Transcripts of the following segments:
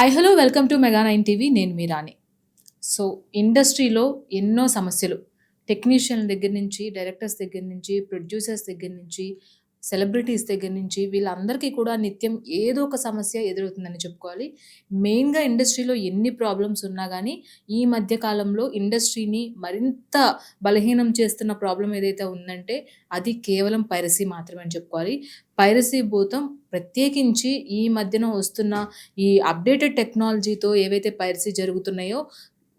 Hi hello welcome to mega nine TV. నేను మీ రాణి. So ఇండస్ట్రీలో ఎన్నో సమస్యలు, టెక్నీషియన్ల దగ్గర నుంచి, డైరెక్టర్స్ దగ్గర నుంచి, ప్రొడ్యూసర్స్ దగ్గర నుంచి, సెలబ్రిటీస్ దగ్గర నుంచి వీళ్ళందరికీ కూడా నిత్యం ఏదో ఒక సమస్య ఎదురవుతుందని చెప్పుకోవాలి. మెయిన్గా ఇండస్ట్రీలో ఎన్ని ప్రాబ్లమ్స్ ఉన్నా కానీ ఈ మధ్య కాలంలో ఇండస్ట్రీని మరింత బలహీనం చేస్తున్న ప్రాబ్లం ఏదైతే ఉందంటే అది కేవలం పైరసీ మాత్రమే అని చెప్పుకోవాలి. పైరసీ భూతం ప్రత్యేకించి ఈ మధ్యన వస్తున్న ఈ అప్డేటెడ్ టెక్నాలజీతో ఏవైతే పైరసీ జరుగుతున్నాయో,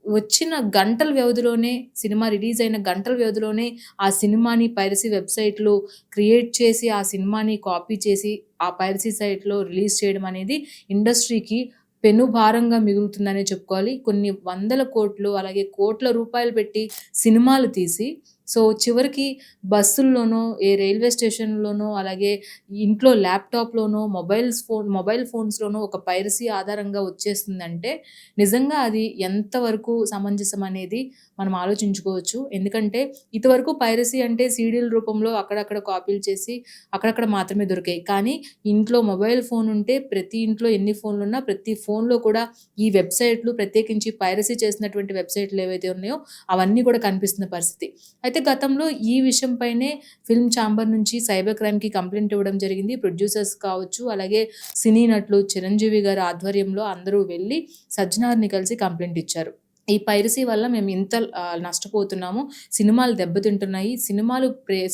వచ్చిన గంటల వ్యవధిలోనే, సినిమా రిలీజ్ అయిన గంటల వ్యవధిలోనే ఆ సినిమాని పైరసీ వెబ్‌సైట్‌లు క్రియేట్ చేసి, ఆ సినిమాని కాపీ చేసి, ఆ పైరసీ సైట్‌లో రిలీజ్ చేయడం అనేది ఇండస్ట్రీకి పెనుభారంగా మిగులుతుందనే చెప్పుకోవాలి. కొన్ని వందల కోట్లు, అలాగే కోట్ల రూపాయలు పెట్టి సినిమాలు తీసి, సో చివరికి బస్సుల్లోనో, రైల్వే స్టేషన్‌లోనో, అలాగే ఇంట్లో ల్యాప్‌టాప్‌లోనో, మొబైల్ ఫోన్స్‌లోనో ఒక పైరసీ ఆధారంగా వచ్చేస్తుందంటే నిజంగా అది ఎంతవరకు సమంజసం అనేది మనం ఆలోచించుకోవచ్చు. ఎందుకంటే ఇదివరకు పైరసీ అంటే సీడీల రూపంలో అక్కడక్కడ కాపీలు చేసి అక్కడక్కడ మాత్రమే దొరికాయి. కానీ ఇంట్లో మొబైల్ ఫోన్ ఉంటే ప్రతి ఇంట్లో ఎన్ని ఫోన్లున్నా ప్రతి ఫోన్‌లో కూడా ఈ వెబ్‌సైట్‌లు, ప్రత్యేకించి పైరసీ చేసినటువంటి వెబ్‌సైట్‌లు ఏవైతే ఉన్నాయో అవన్నీ కూడా కనిపిస్తున్న పరిస్థితి. అయితే గతంలో ఈ విషయం పైనే ఫిల్మ్ ఛాంబర్ నుంచి సైబర్ క్రైమ్‌కి కంప్లెయింట్ ఇవ్వడం జరిగింది. ప్రొడ్యూసర్స్ కావచ్చు, అలాగే సినీ నటులు చిరంజీవి గారి ఆధ్వర్యంలో అందరూ వెళ్లి సజ్జనార్‌ని కలిసి కంప్లెయింట్ ఇచ్చారు. ఈ పైరసీ వల్ల మేము ఇంత నష్టపోతున్నాము. సినిమాలు దెబ్బతింటున్నాయి.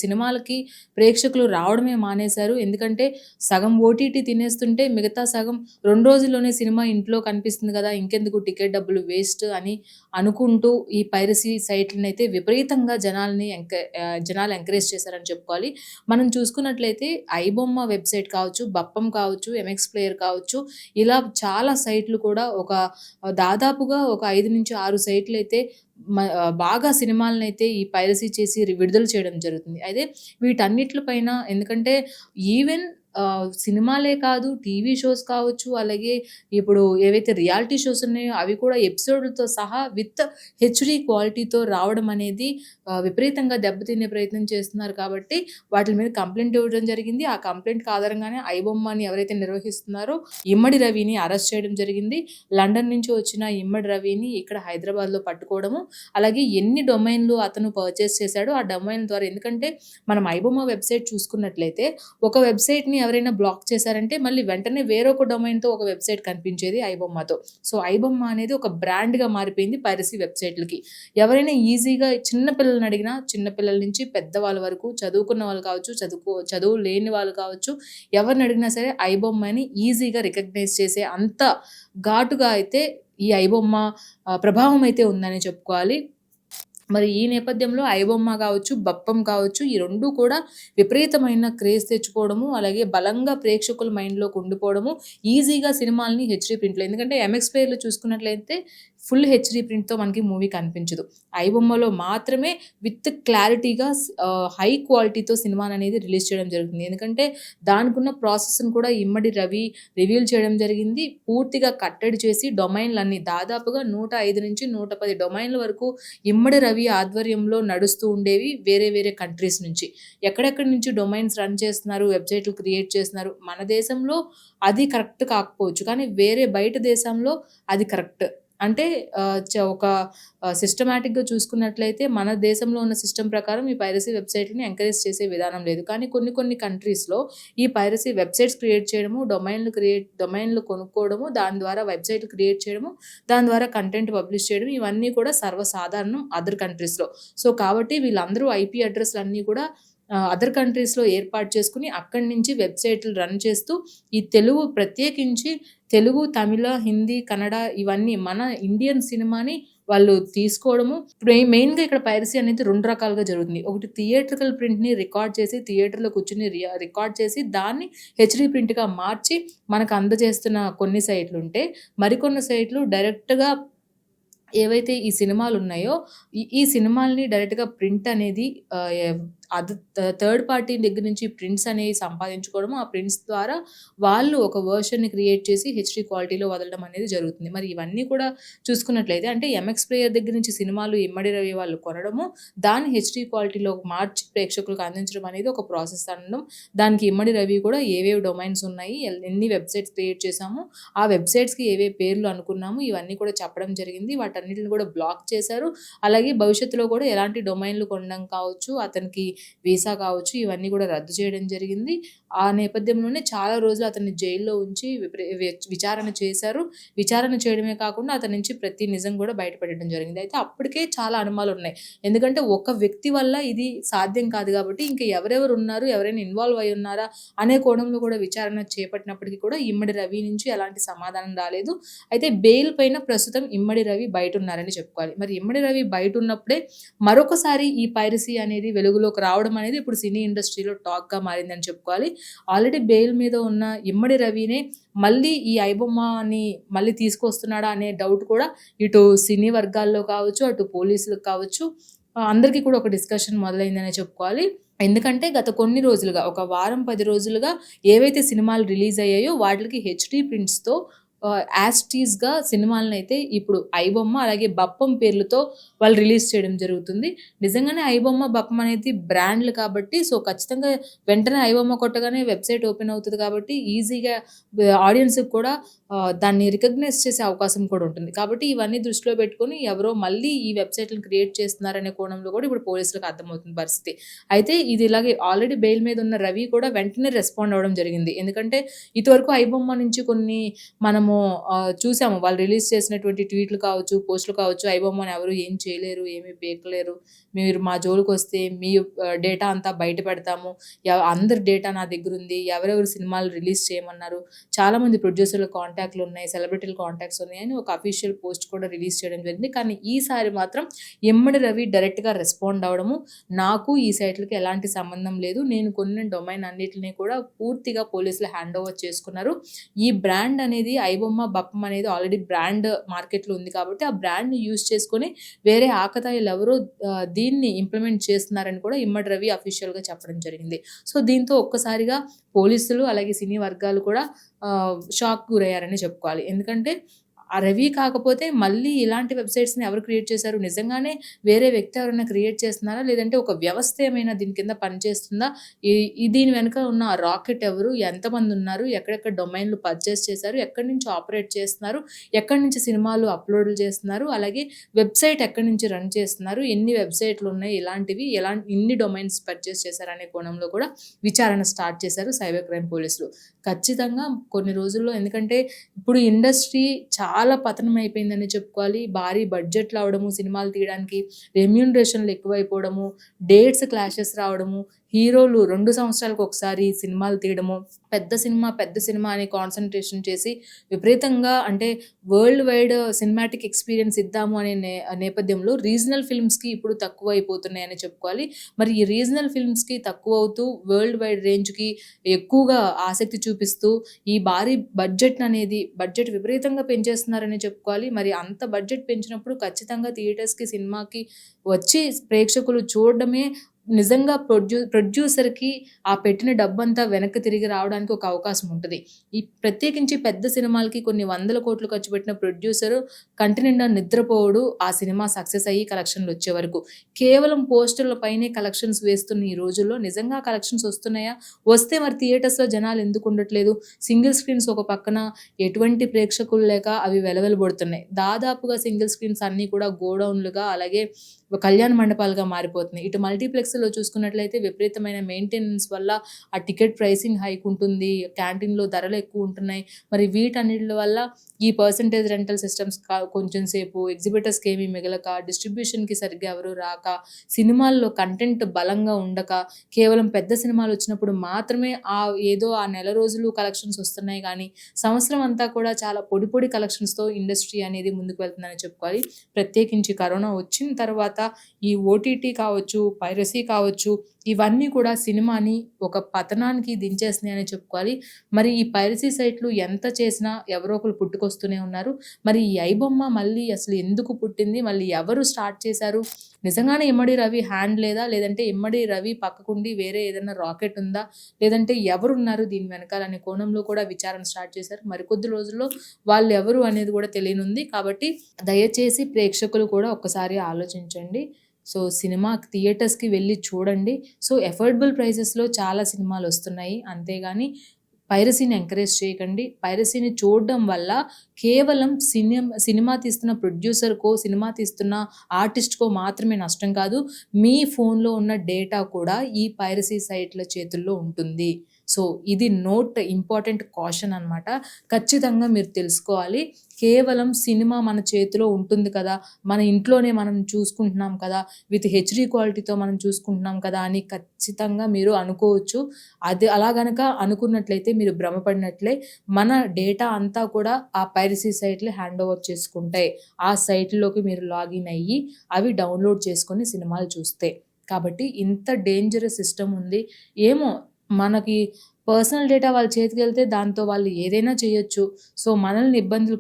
సినిమాలకి ప్రేక్షకులు రావడమే మానేశారు. ఎందుకంటే సగం ఓటీటీ తినేస్తుంటే మిగతా సగం 2 రోజుల్లోనే సినిమా ఇంట్లో కనిపిస్తుంది కదా! ఇంకెందుకు టికెట్ డబ్బులు వేస్ట్ అని అనుకుంటూ ఈ పైరసీ సైట్‌లనైతే విపరీతంగా జనాలు ఎంకరేజ్ చేశారని చెప్పుకోవాలి. మనం చూసుకున్నట్లయితే ఐబొమ్మ వెబ్‌సైట్ కావచ్చు, బప్పం కావచ్చు, ఎంఎక్స్ ప్లేయర్ కావచ్చు, ఇలా చాలా సైట్‌లు కూడా దాదాపుగా ఒక 5-6 సైట్‌లయితే బాగా సినిమాలనైతే ఈ పైరసీ చేసి విడుదల చేయడం జరుగుతుంది. అయితే వీటన్నిట్ల పైన ఎందుకంటే ఈవెన్ సినిమాలే కాదు, టీవీ షోస్ కావచ్చు, అలాగే ఇప్పుడు ఏవైతే రియాలిటీ షోస్ ఉన్నాయో అవి కూడా ఎపిసోడ్‌లతో సహా విత్ హెచ్‌డీ క్వాలిటీతో రావడం అనేది విపరీతంగా దెబ్బతినే ప్రయత్నం చేస్తున్నారు కాబట్టి వాటిల మీద కంప్లెయింట్ ఇవ్వడం జరిగింది. ఆ కంప్లెయింట్‌కి ఆధారంగానే ఐబొమ్మని ఎవరైతే నిర్వహిస్తున్నారో ఇమ్మడి రవిని అరెస్ట్ చేయడం జరిగింది. లండన్ నుంచి వచ్చిన ఇమ్మడి రవిని ఇక్కడ హైదరాబాద్‌లో పట్టుకోవడము, అలాగే ఎన్ని డొమైన్‌లు అతను పర్చేస్ చేశాడో ఆ డొమైన్ ద్వారా, ఎందుకంటే మనం ఐబొమ్మ వెబ్‌సైట్ చూసుకున్నట్లయితే ఒక వెబ్‌సైట్‌ని ఎవరైనా బ్లాక్ చేశారంటే మళ్ళీ వెంటనే వేరొక డొమైన్‌తో ఒక వెబ్‌సైట్ కనిపించేది ఐబొమ్మతో. సో ఐబొమ్మ అనేది ఒక బ్రాండ్‌గా మారిపోయింది పైరసీ వెబ్‌సైట్‌లకి. ఎవరైనా ఈజీగా చిన్న పిల్లల్ని అడిగినా, చిన్న పిల్లల నుంచి పెద్దవాళ్ళ వరకు, చదువుకున్న వాళ్ళు కావచ్చు, చదువు లేని వాళ్ళు కావచ్చు, ఎవరిని అడిగినా సరే ఐబొమ్మని ఈజీగా రికగ్నైజ్ చేసే అంత ఘాటుగా అయితే ఈ ఐబొమ్మ ప్రభావం అయితే ఉందని చెప్పుకోవాలి. మరి ఈ నేపథ్యంలో ఐబొమ్మ కావచ్చు, బప్పం కావచ్చు, ఈ 2 కూడా విపరీతమైన క్రేజ్ తెచ్చుకోవడము, అలాగే బలంగా ప్రేక్షకుల మైండ్‌లోకి ఉండిపోవడము, ఈజీగా సినిమాల్ని హెచ్‌డీ ప్రింట్‌లో, ఎందుకంటే ఎంఎక్స్ ప్లేయర్‌లో చూసుకున్నట్లయితే ఫుల్ హెచ్‌డీ ప్రింట్‌తో మనకి మూవీ కనిపించదు. ఐబొమ్మలో మాత్రమే విత్ క్లారిటీగా హై క్వాలిటీతో సినిమాననేది రిలీజ్ చేయడం జరుగుతుంది. ఎందుకంటే దానికున్న ప్రాసెస్‌ని కూడా ఇమ్మడి రవి రివీల్ చేయడం జరిగింది. పూర్తిగా కట్టడి చేసి డొమైన్‌లన్నీ దాదాపుగా 105-110 డొమైన్‌ల వరకు ఇమ్మడి రవి ఆధ్వర్యంలో నడుస్తూ ఉండేవి వేరే వేరే కంట్రీస్ నుంచి. ఎక్కడెక్కడి నుంచి డొమైన్స్ రన్ చేస్తున్నారు, వెబ్‌సైట్‌లు క్రియేట్ చేస్తున్నారు. మన దేశంలో అది కరెక్ట్ కాకపోవచ్చు. కానీ వేరే బయట దేశంలో అది కరెక్ట్. అంటే ఒక సిస్టమాటిక్‌గా చూసుకున్నట్లయితే మన దేశంలో ఉన్న సిస్టమ్ ప్రకారం ఈ పైరసీ వెబ్‌సైట్‌లని ఎంకరేజ్ చేసే విధానం లేదు. కానీ కొన్ని కంట్రీస్‌లో ఈ పైరసీ వెబ్‌సైట్స్ క్రియేట్ చేయడము, డొమైన్‌లు కొనుక్కోవడము, దాని ద్వారా వెబ్‌సైట్‌లు క్రియేట్ చేయడము, దాని ద్వారా కంటెంట్ పబ్లిష్ చేయడం, ఇవన్నీ కూడా సర్వసాధారణం అదర్ కంట్రీస్‌లో. సో కాబట్టి వీళ్ళందరూ ఐపీ అడ్రెస్‌లన్నీ కూడా అదర్ కంట్రీస్‌లో ఏర్పాటు చేసుకొని అక్కడి నుంచి వెబ్‌సైట్‌లు రన్ చేస్తూ ఈ తెలుగు ప్రత్యేకించి తెలుగు, తమిళ, హిందీ, కన్నడ ఇవన్నీ మన ఇండియన్ సినిమాని వాళ్ళు తీసుకోవడము. ఇప్పుడు మెయిన్‌గా ఇక్కడ పైరసీ అనేది 2 రకాలుగా జరుగుతుంది. ఒకటి థియేట్రికల్ ప్రింట్‌ని రికార్డ్ చేసి థియేటర్‌లో కూర్చొని రికార్డ్ చేసి దాన్ని హెచ్‌డీ ప్రింట్‌గా మార్చి మనకు అందజేస్తున్న కొన్ని సైట్‌లుంటే, మరికొన్ని సైట్‌లు డైరెక్ట్‌గా ఏవైతే ఈ సినిమాలున్నాయో, ఈ సినిమాల్ని డైరెక్ట్‌గా ప్రింట్ అనేది థర్డ్ పార్టీ దగ్గర నుంచి ప్రింట్స్ అనేవి సంపాదించుకోవడము, ఆ ప్రింట్స్ ద్వారా వాళ్ళు ఒక వెర్షన్‌ని క్రియేట్ చేసి హెచ్‌డీ క్వాలిటీలో వదలడం అనేది జరుగుతుంది. మరి ఇవన్నీ కూడా చూసుకున్నట్లయితే అంటే ఎంఎక్స్ ప్లేయర్ దగ్గర నుంచి సినిమాలు ఇమ్మడి రవి వాళ్ళు కొనడము, దాన్ని హెచ్‌డీ క్వాలిటీలో మార్చి ప్రేక్షకులకు అందించడం అనేది ఒక ప్రాసెస్ అనడం. దానికి ఇమ్మడి రవి కూడా ఏవేవి డొమైన్స్ ఉన్నాయి, ఎన్ని వెబ్‌సైట్స్ క్రియేట్ చేశాము, ఆ వెబ్‌సైట్స్‌కి ఏవే పేర్లు అనుకున్నాము, ఇవన్నీ కూడా చెప్పడం జరిగింది. వాటన్నిటిని కూడా బ్లాక్ చేశారు. అలాగే భవిష్యత్తులో కూడా ఎలాంటి డొమైన్‌లు కొనడం కావచ్చు, అతనికి వీసా కావచ్చు, ఇవన్నీ కూడా రద్దు చేయడం జరిగింది. ఆ నేపథ్యంలోనే చాలా రోజులు అతన్ని జైల్లో ఉంచి విచారణ చేశారు. విచారణ చేయడమే కాకుండా అతని నుంచి ప్రతి నిజం కూడా బయటపెట్టడం జరిగింది. అయితే అప్పటికే చాలా అనుమానాలున్నాయి. ఎందుకంటే ఒక వ్యక్తి వల్ల ఇది సాధ్యం కాదు కాబట్టి ఇంక ఎవరెవరు ఉన్నారు, ఎవరైనా ఇన్వాల్వ్ అయ్యి ఉన్నారా అనే కోణంలో కూడా విచారణ చేపట్టినప్పటికీ కూడా ఇమ్మడి రవి నుంచి ఎలాంటి సమాధానం రాలేదు. అయితే బెయిల్ పైన ప్రస్తుతం ఇమ్మడి రవి బయటున్నారని చెప్పుకోవాలి. మరి ఇమ్మడి రవి బయటున్నప్పుడే మరొకసారి ఈ పైరసీ అనేది వెలుగులోకి రావడం అనేది ఇప్పుడు సినీ ఇండస్ట్రీలో టాక్‌గా మారిందని చెప్పుకోవాలి. ఆల్రెడీ బెయిల్ మీద ఉన్న ఇమ్మడి రవినే మళ్ళీ ఈ ఐబొమ్మని మళ్ళీ తీసుకొస్తున్నాడా అనే డౌట్ కూడా ఇటు సినీ వర్గాల్లో కావచ్చు, అటు పోలీసులకు కావచ్చు, అందరికీ కూడా ఒక డిస్కషన్ మొదలైందనే చెప్పుకోవాలి. ఎందుకంటే గత కొన్ని రోజులుగా, ఒక వారం 10 రోజులుగా ఏవైతే సినిమాలు రిలీజ్ అయ్యాయో వాటికి హెచ్‌డీ ప్రింట్స్‌తో యాజ్ టీజ్‌గా సినిమాలనైతే ఇప్పుడు ఐబొమ్మ అలాగే బప్పం పేర్లతో వాళ్ళు రిలీజ్ చేయడం జరుగుతుంది. నిజంగానే ఐబొమ్మ, బప్పం అనేది బ్రాండ్‌లు కాబట్టి సో ఖచ్చితంగా వెంటనే ఐబొమ్మ కొట్టగానే వెబ్‌సైట్ ఓపెన్ అవుతది కాబట్టి ఈజీగా ఆడియన్స్‌కి కూడా దాన్ని రికగ్నైజ్ చేసే అవకాశం కూడా ఉంటుంది. కాబట్టి ఇవన్నీ దృష్టిలో పెట్టుకొని ఎవరో మళ్ళీ ఈ వెబ్‌సైట్‌లను క్రియేట్ చేస్తున్నారనే కోణంలో కూడా ఇప్పుడు పోలీసులకు అర్థమవుతుంది పరిస్థితి. అయితే ఇది ఇలాగే ఆల్రెడీ బెయిల్ మీద ఉన్న రవి కూడా వెంటనే రెస్పాండ్ అవ్వడం జరిగింది. ఎందుకంటే ఇదివరకు ఐబొమ్మ నుంచి కొన్ని మనము చూసాము. వాళ్ళు రిలీజ్ చేసినటువంటి ట్వీట్లు కావచ్చు, పోస్టులు కావచ్చు, ఐబొమ్మని ఎవరు ఏం చేయలేరు, ఏమీ పీకలేరు, మీరు మా జోలికొస్తే మీ డేటా అంతా బయట పెడతాము, అందరి డేటా నా దగ్గరుంది, ఎవరెవరు సినిమాలు రిలీజ్ చేయమన్నారు, చాలామంది ప్రొడ్యూసర్ల కాంటాక్ట్లు ఉన్నాయి, సెలబ్రిటీల కాంటాక్ట్స్ ఉన్నాయని ఒక అఫీషియల్ పోస్ట్ కూడా రిలీజ్ చేయడం జరిగింది. కానీ ఈసారి మాత్రం ఇమ్మడి రవి డైరెక్ట్‌గా రెస్పాండ్ అవ్వడము, నాకు ఈ సైట్‌లకి ఎలాంటి సంబంధం లేదు, నేను కొన్న డొమైన్ అన్నిటిని కూడా పూర్తిగా పోలీసులు హ్యాండ్ ఓవర్ చేసుకున్నారు. ఈ బ్రాండ్ అనేది ఐబొమ్మ, బప్పం అనేది ఆల్రెడీ బ్రాండ్ మార్కెట్‌లో ఉంది కాబట్టి ఆ బ్రాండ్‌ని యూజ్ చేసుకొని వేరే ఆకతాయిలు ఎవరో దీన్ని ఇంప్లిమెంట్ చేస్తున్నారని కూడా ఇమ్మడి రవి అఫీషియల్‌గా చెప్పడం జరిగింది. సో దీంతో ఒక్కసారిగా పోలీసులు అలాగే సినీ వర్గాలు కూడా షాక్‌కి గురయ్యారని చెప్పుకోవాలి. ఎందుకంటే ఆ రవి కాకపోతే మళ్ళీ ఇలాంటి వెబ్‌సైట్స్‌ని ఎవరు క్రియేట్ చేశారు? నిజంగానే వేరే వ్యక్తి ఎవరైనా క్రియేట్ చేస్తున్నారా? లేదంటే ఒక వ్యవస్థ ఏమైనా దీని కింద పనిచేస్తుందా? దీని వెనక ఉన్న ఆ రాకెట్ ఎవరు? ఎంతమంది ఉన్నారు? ఎక్కడెక్కడ డొమైన్‌లు పర్చేస్ చేశారు? ఎక్కడి నుంచి ఆపరేట్ చేస్తున్నారు? ఎక్కడి నుంచి సినిమాలు అప్‌లోడ్‌లు చేస్తున్నారు? అలాగే వెబ్‌సైట్ ఎక్కడి నుంచి రన్ చేస్తున్నారు? ఎన్ని వెబ్‌సైట్‌లు ఉన్నాయి ఇలాంటివి? ఇన్ని డొమైన్స్ పర్చేస్ చేశారనే కోణంలో కూడా విచారణ స్టార్ట్ చేశారు సైబర్ క్రైమ్ పోలీసులు. ఖచ్చితంగా కొన్ని రోజుల్లో, ఎందుకంటే ఇప్పుడు ఇండస్ట్రీ చాలా పతనం అయిపోయిందని చెప్పుకోవాలి. భారీ బడ్జెట్లు అవ్వడము, సినిమాలు తీయడానికి రెమ్యూనరేషన్‌లు ఎక్కువైపోవడము, డేట్స్ క్లాషెస్ రావడము, హీరోలు 2 సంవత్సరాలకు ఒకసారి సినిమాలు తీయడము, పెద్ద సినిమా అని కాన్సంట్రేషన్ చేసి విపరీతంగా అంటే వరల్డ్ వైడ్ సినిమాటిక్ ఎక్స్‌పీరియన్స్ ఇద్దాము అనే నేపథ్యంలో రీజనల్ ఫిల్మ్స్‌కి ఇప్పుడు తక్కువైపోతున్నాయని చెప్పుకోవాలి. మరి ఈ రీజనల్ ఫిల్మ్స్‌కి తక్కువవుతూ వరల్డ్ వైడ్ రేంజ్‌కి ఎక్కువగా ఆసక్తి చూపిస్తూ ఈ భారీ బడ్జెట్ విపరీతంగా పెంచేస్తున్నారని చెప్పుకోవాలి. మరి అంత బడ్జెట్ పెంచినప్పుడు ఖచ్చితంగా థియేటర్స్‌కి, సినిమాకి వచ్చి ప్రేక్షకులు చూడడమే నిజంగా ప్రొడ్యూసర్‌కి ఆ పెట్టిన డబ్బంతా వెనక్కి తిరిగి రావడానికి ఒక అవకాశం ఉంటది. ఈ ప్రత్యేకించి పెద్ద సినిమాలకి కొన్ని వందల కోట్లు ఖర్చు పెట్టిన ప్రొడ్యూసరు కంటి నిండా నిద్రపోవడు ఆ సినిమా సక్సెస్ అయ్యి కలెక్షన్‌లు వచ్చే వరకు. కేవలం పోస్టర్‌ల పైనే కలెక్షన్స్ వేస్తున్న ఈ రోజుల్లో నిజంగా కలెక్షన్స్ వస్తున్నాయా? వస్తే మరి థియేటర్స్‌లో జనాలు ఎందుకు ఉండట్లేదు? సింగిల్ స్క్రీన్స్ ఒక పక్కన ఎటువంటి ప్రేక్షకులు లేక అవి వెలవెలబడుతున్నాయి. దాదాపుగా సింగిల్ స్క్రీన్స్ అన్నీ కూడా గోడౌన్‌లుగా అలాగే కళ్యాణ మండపాలుగా మారిపోతున్నాయి. ఇటు మల్టీప్లెక్స్‌లో చూసుకున్నట్లయితే విపరీతమైన మెయింటెనెన్స్ వల్ల ఆ టికెట్ ప్రైసింగ్ హైక్ ఉంటుంది. క్యాంటీన్‌లో ధరలు ఎక్కువ ఉంటున్నాయి. మరి వీటన్నిటి వల్ల ఈ పర్సెంటేజ్ రెంటల్ సిస్టమ్స్ కొంచెం సేపు ఎగ్జిబిటర్స్‌కి ఏమీ మిగలక, డిస్ట్రిబ్యూషన్‌కి సరిగ్గా ఎవరు రాక, సినిమాల్లో కంటెంట్ బలంగా ఉండక, కేవలం పెద్ద సినిమాలు వచ్చినప్పుడు మాత్రమే ఏదో ఆ నెల రోజులు కలెక్షన్స్ వస్తున్నాయి కానీ సంవత్సరం అంతా కూడా చాలా పొడి కలెక్షన్స్‌తో ఇండస్ట్రీ అనేది ముందుకు వెళ్తుందని చెప్పుకోవాలి. ప్రత్యేకించి కరోనా వచ్చిన తర్వాత ఈ ఓటీటీ కావచ్చు, పైరసీ కావచ్చు, ఇవన్నీ కూడా సినిమాని ఒక పతనానికి దించేస్తున్నాయనే చెప్పుకోవాలి. మరి ఈ పైరసీ సైట్‌లు ఎంత చేసినా ఎవరో ఒకళ్ళు పుట్టుకొస్తూనే ఉన్నారు. మరి ఈ ఐబొమ్మ మళ్ళీ అసలు ఎందుకు పుట్టింది? మళ్ళీ ఎవరు స్టార్ట్ చేశారు? నిజంగానే ఇమ్మడి రవి హ్యాండ్ లేదా? లేదంటే ఇమ్మడి రవి పక్కకుండి వేరే ఏదైనా రాకెట్ ఉందా? లేదంటే ఎవరున్నారు దీని వెనకాల అనే కోణంలో కూడా విచారణ స్టార్ట్ చేశారు. మరికొద్ది రోజుల్లో వాళ్ళెవరు అనేది కూడా తెలియనుంది. కాబట్టి దయచేసి ప్రేక్షకులు కూడా ఒక్కసారి ఆలోచించండి. సో, సినిమా థియేటర్స్‌కి వెళ్లి చూడండి. సో, అఫోర్డబుల్ ప్రైసెస్‌లో చాలా సినిమాలొస్తున్నాయి. అంతేగాని పైరసీని ఎంకరేజ్ చేయకండి. పైరసీని చూడడం వల్ల కేవలం సినిమా తీస్తున్న ప్రొడ్యూసర్‌కో, సినిమా తీస్తున్న ఆర్టిస్ట్‌కో మాత్రమే నష్టం కాదు. మీ ఫోన్‌లో ఉన్న డేటా కూడా ఈ పైరసీ సైట్‌ల చేతుల్లో ఉంటుంది. సో, ఇది ఇంపార్టెంట్ కాషన్ అనమాట. ఖచ్చితంగా మీరు తెలుసుకోవాలి. కేవలం సినిమా మన చేతిలో ఉంటుంది కదా! మన ఇంట్లోనే మనం చూసుకుంటున్నాం కదా! విత్ హెచ్‌డీ క్వాలిటీతో మనం చూసుకుంటున్నాం కదా! అని ఖచ్చితంగా మీరు అనుకోవచ్చు. అది అలా గనక అనుకున్నట్లయితే మీరు భ్రమపడినట్లే. మన డేటా అంతా కూడా ఆ పైరసీ సైట్‌లు హ్యాండ్ ఓవర్ చేసుకుంటాయి. ఆ సైట్‌ల్లోకి మీరు లాగిన్ అయ్యి అవి డౌన్‌లోడ్ చేసుకొని సినిమాలు చూస్తే. కాబట్టి ఇంత డేంజరస్ సిస్టమ్ ఉంది. ఏమో మనకి పర్సనల్ డేటా వాళ్ళ చేతికెళ్తే దాంతో వాళ్ళు ఏదైనా చేయొచ్చు. సో, మనల్ని ఇబ్బందులు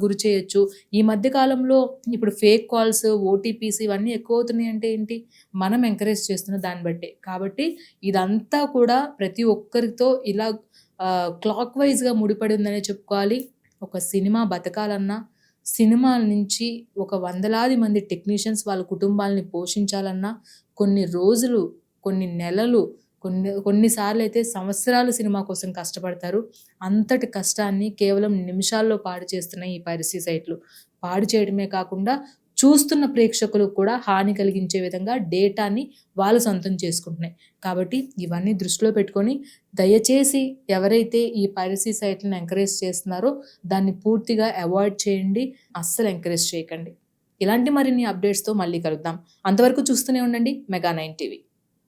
గురి చేయొచ్చు. ఈ మధ్య కాలంలో ఇప్పుడు ఫేక్ కాల్స్, ఓటీపీస్ ఇవన్నీ ఎక్కువవుతున్నాయంటే ఏంటి? మనం ఎంకరేజ్ చేస్తున్న దాన్ని బట్టే. కాబట్టి ఇదంతా కూడా ప్రతి ఒక్కరితో ఇలా క్లాక్ వైస్‌గా ముడిపడి ఉందనే చెప్పుకోవాలి. ఒక సినిమా బతకాలన్నా, సినిమాల నుంచి ఒక వందలాది మంది టెక్నీషియన్స్ వాళ్ళ కుటుంబాలని పోషించాలన్నా, కొన్ని రోజులు, కొన్ని నెలలు, కొన్నిసార్లయితే సంవత్సరాలు సినిమా కోసం కష్టపడతారు. అంతటి కష్టాన్ని కేవలం నిమిషాల్లో పాడు చేస్తున్నాయి ఈ పైరసీ సైట్‌లు. పాడు చేయడమే కాకుండా చూస్తున్న ప్రేక్షకులకు కూడా హాని కలిగించే విధంగా డేటాని వాళ్ళు సొంతం చేసుకుంటున్నాయి. కాబట్టి ఇవన్నీ దృష్టిలో పెట్టుకొని దయచేసి ఎవరైతే ఈ పైరసీ సైట్‌లను ఎంకరేజ్ చేస్తున్నారో దాన్ని పూర్తిగా అవాయిడ్ చేయండి. అస్సలు ఎంకరేజ్ చేయకండి. ఇలాంటి మరిన్ని అప్డేట్స్‌తో మళ్ళీ కలుద్దాం. అంతవరకు చూస్తూనే ఉండండి మెగా 9 టీవీ.